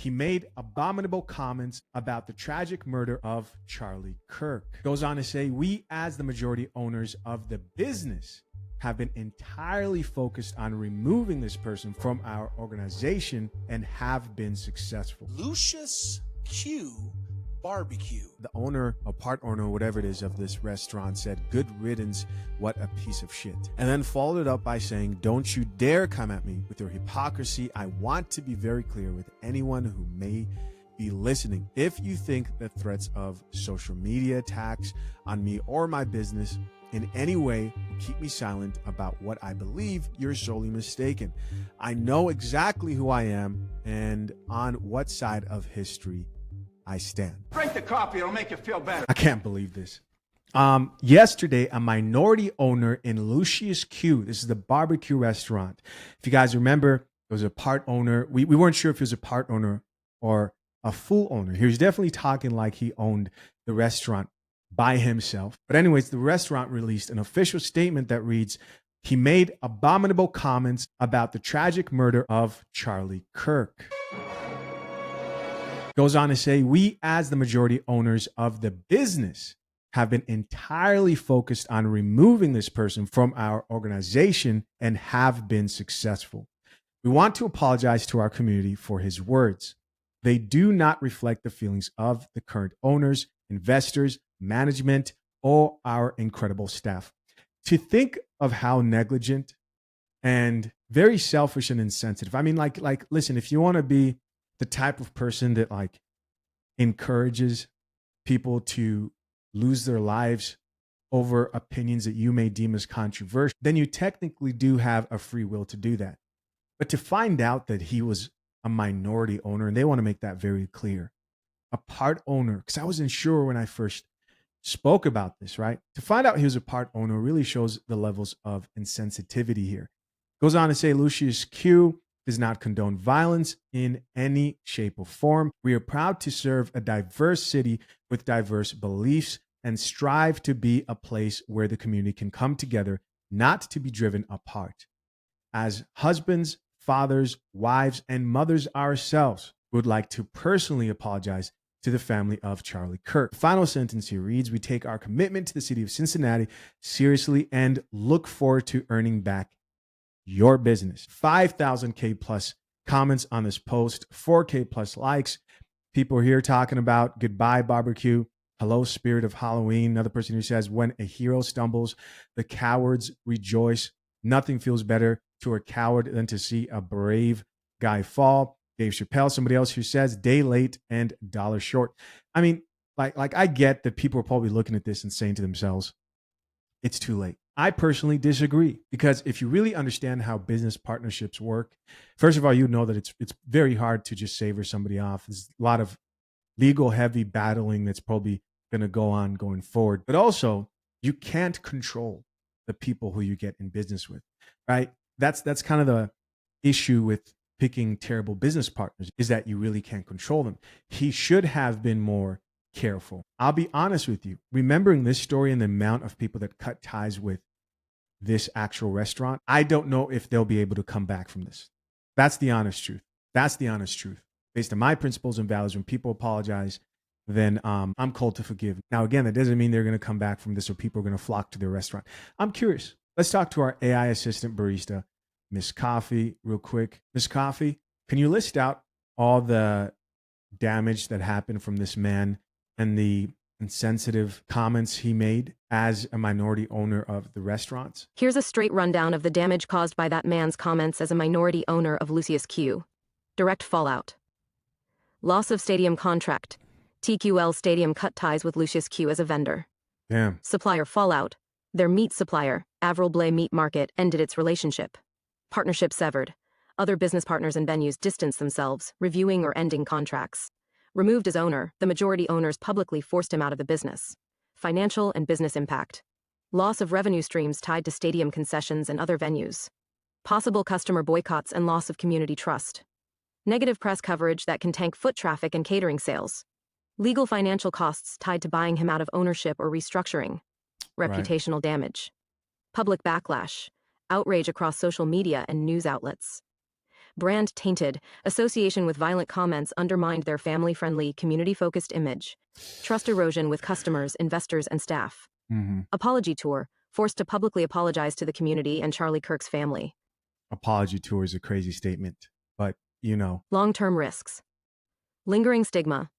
He made abominable comments about the tragic murder of Charlie Kirk. Goes on to say, we as the majority owners of the business have been entirely focused on removing this person from our organization and have been successful. Lucius Q Barbecue. The owner or part owner, whatever it is, of this restaurant said, good riddance, what a piece of shit. And then followed it up by saying, don't you dare come at me with your hypocrisy. I want to be very clear with anyone who may be listening. If you think the threats of social media attacks on me or my business in any way will keep me silent about what I believe, you're sorely mistaken. I know exactly who I am and on what side of history I stand. Drink the coffee, it'll make you feel better. I can't believe this. Yesterday, a minority owner in Lucius Q, this is the barbecue restaurant. If you guys remember, there was a part owner. We weren't sure if he was a part owner or a full owner. He was definitely talking like he owned the restaurant by himself. But anyways, the restaurant released an official statement that reads, he made abominable comments about the tragic murder of Charlie Kirk. Goes on to say, we as the majority owners of the business have been entirely focused on removing this person from our organization and have been successful. We want to apologize to our community for his words. They do not reflect the feelings of the current owners, investors, management, or our incredible staff. To think of how negligent and very selfish and insensitive. I mean, like, listen, if you want to be the type of person that like encourages people to lose their lives over opinions that you may deem as controversial, then you technically do have a free will to do that. But to find out that he was a minority owner, and they want to make that very clear, a part owner, because I wasn't sure when I first spoke about this, right? To find out he was a part owner really shows the levels of insensitivity here. Goes on to say, Lucius Q does not condone violence in any shape or form. We are proud to serve a diverse city with diverse beliefs and strive to be a place where the community can come together, not to be driven apart. As husbands, fathers, wives, and mothers ourselves, we would like to personally apologize to the family of Charlie Kirk. The final sentence here reads, we take our commitment to the city of Cincinnati seriously and look forward to earning back your business. 5,000K plus comments on this post, 4K plus likes. People are here talking about goodbye barbecue, hello spirit of Halloween. Another person who says, when a hero stumbles, the cowards rejoice. Nothing feels better to a coward than to see a brave guy fall. Dave Chappelle, somebody else who says, day late and dollar short. I mean, like I get that people are probably looking at this and saying to themselves, it's too late. I personally disagree, because if you really understand how business partnerships work, first of all, you know that it's very hard to just savor somebody off. There's a lot of legal heavy battling that's probably going to go on going forward. But also, you can't control the people who you get in business with, right? That's kind of the issue with picking terrible business partners, is that you really can't control them. He should have been more careful. I'll be honest with you. Remembering this story and the amount of people that cut ties with this actual restaurant, I don't know if they'll be able to come back from this. That's the honest truth. That's the honest truth. Based on my principles and values, when people apologize, then I'm called to forgive. Now, again, that doesn't mean they're going to come back from this or people are going to flock to their restaurant. I'm curious. Let's talk to our AI assistant barista, Miss Coffee, real quick. Miss Coffee, can you list out all the damage that happened from this man and the insensitive comments he made as a minority owner of the restaurants? Here's a straight rundown of the damage caused by that man's comments as a minority owner of Lucius Q. Direct fallout. Loss of stadium contract. TQL Stadium cut ties with Lucius Q as a vendor. Damn. Supplier fallout. Their meat supplier, Avril Blay Meat Market, ended its relationship. Partnership severed. Other business partners and venues distanced themselves, reviewing or ending contracts. Removed as owner, the majority owners publicly forced him out of the business. Financial and business impact. Loss of revenue streams tied to stadium concessions and other venues. Possible customer boycotts and loss of community trust. Negative press coverage that can tank foot traffic and catering sales. Legal financial costs tied to buying him out of ownership or restructuring. Reputational damage. Public backlash. Outrage across social media and news outlets. Brand tainted. Association with violent comments undermined their family-friendly, community-focused image. Trust erosion with customers, investors, and staff. Apology tour. Forced to publicly apologize to the community and Charlie Kirk's family. Apology tour is a crazy statement, but Long-term risks. Lingering stigma.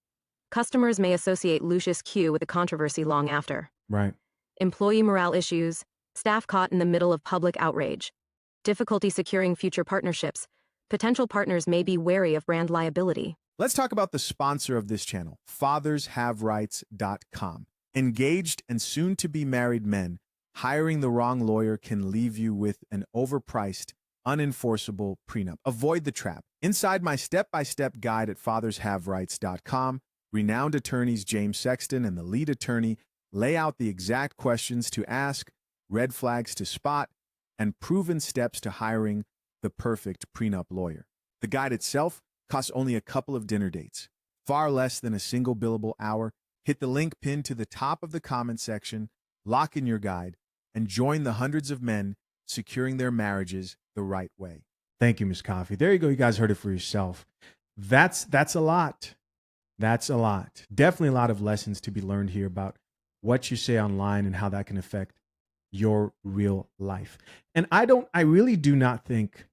Customers may associate Lucius Q with the controversy long after. right. Employee morale issues. Staff caught in the middle of public outrage. Difficulty securing future partnerships. Potential partners may be wary of brand liability. Let's talk about the sponsor of this channel, fathershaverights.com. Engaged and soon to be married men, hiring the wrong lawyer can leave you with an overpriced, unenforceable prenup. Avoid the trap. Inside my step-by-step guide at fathershaverights.com, renowned attorneys James Sexton and the lead attorney lay out the exact questions to ask, red flags to spot, and proven steps to hiring the perfect prenup lawyer. The guide itself costs only a couple of dinner dates, far less than a single billable hour. Hit the link pinned to the top of the comment section, lock in your guide, and join the hundreds of men securing their marriages the right way. Thank you, Ms. Coffee. There you go. You guys heard it for yourself. That's a lot. That's a lot. Definitely a lot of lessons to be learned here about what you say online and how that can affect your real life. And I really do not think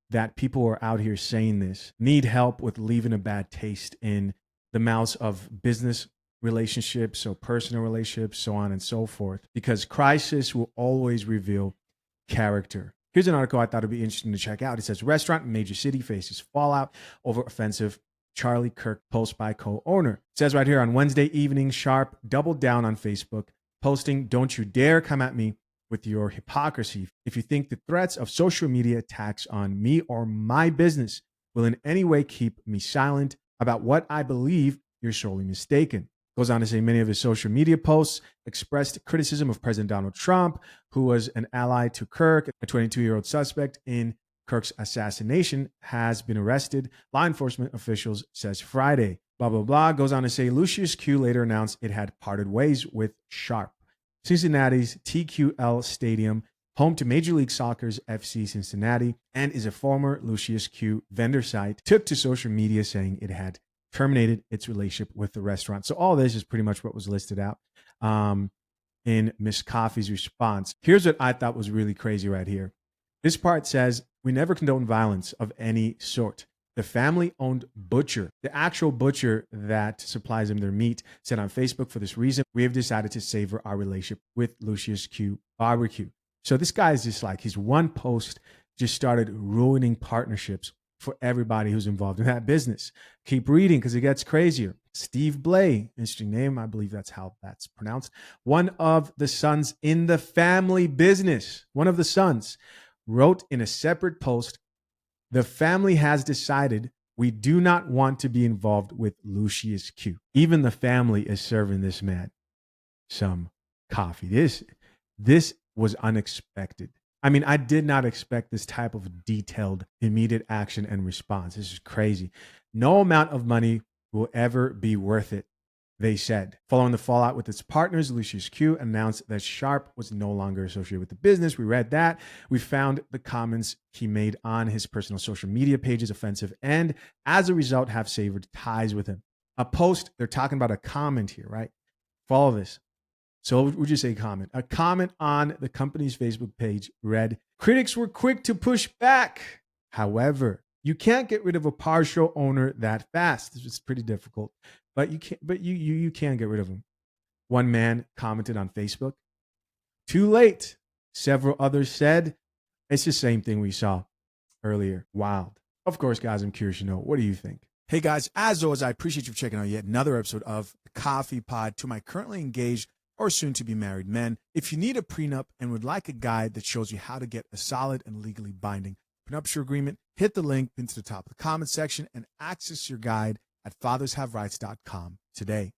that people who are out here saying this need help with leaving a bad taste in the mouths of business relationships or personal relationships, so on and so forth, because crisis will always reveal character. Here's an article I thought would be interesting to check out. It says, restaurant in major city faces fallout over offensive Charlie Kirk post by co-owner. It says right here, on Wednesday evening, Sharp doubled down on Facebook, posting, "Don't you dare come at me with your hypocrisy. If you think the threats of social media attacks on me or my business will in any way keep me silent about what I believe, you're sorely mistaken." Goes on to say many of his social media posts expressed criticism of President Donald Trump, who was an ally to Kirk. A 22-year-old suspect in Kirk's assassination has been arrested, law enforcement officials says Friday. Blah, blah, blah. Goes on to say Lucius Q later announced it had parted ways with Sharp. Cincinnati's TQL Stadium, home to Major League Soccer's FC Cincinnati, and is a former Lucius Q vendor site, took to social media saying it had terminated its relationship with the restaurant. So all this is pretty much what was listed out in Miss Coffee's response. Here's what I thought was really crazy right here. This part says, "We never condone violence of any sort. The family-owned butcher, the actual butcher that supplies them their meat, said on Facebook, for this reason, we have decided to savor our relationship with Lucius Q Barbecue." So this guy is just like, his one post just started ruining partnerships for everybody who's involved in that business. Keep reading because it gets crazier. Steve Blay, interesting name. I believe that's how that's pronounced. One of the sons in the family business, one of the sons, wrote in a separate post, "The family has decided we do not want to be involved with Lucius Q." Even the family is serving this man some coffee. This was unexpected. I mean, I did not expect this type of detailed, immediate action and response. This is crazy. No amount of money will ever be worth it, they said. Following the fallout with its partners, Lucius Q announced that Sharp was no longer associated with the business. We read that. We found the comments he made on his personal social media pages offensive and, as a result, have severed ties with him. A post, they're talking about a comment here, right? Follow this. So would you say comment? A comment on the company's Facebook page read, "Critics were quick to push back. However, you can't get rid of a partial owner that fast." This is pretty difficult, but you can get rid of him. One man commented on Facebook, "Too late." Several others said, "It's the same thing we saw earlier." Wild. Of course, guys, I'm curious to know, what do you think? Hey guys, as always, I appreciate you checking out yet another episode of the Coffee Pod. To my currently engaged or soon to be married men, if you need a prenup and would like a guide that shows you how to get a solid and legally binding prenuptial agreement, hit the link pinned to the top of the comment section and access your guide at fathershaverights.com today.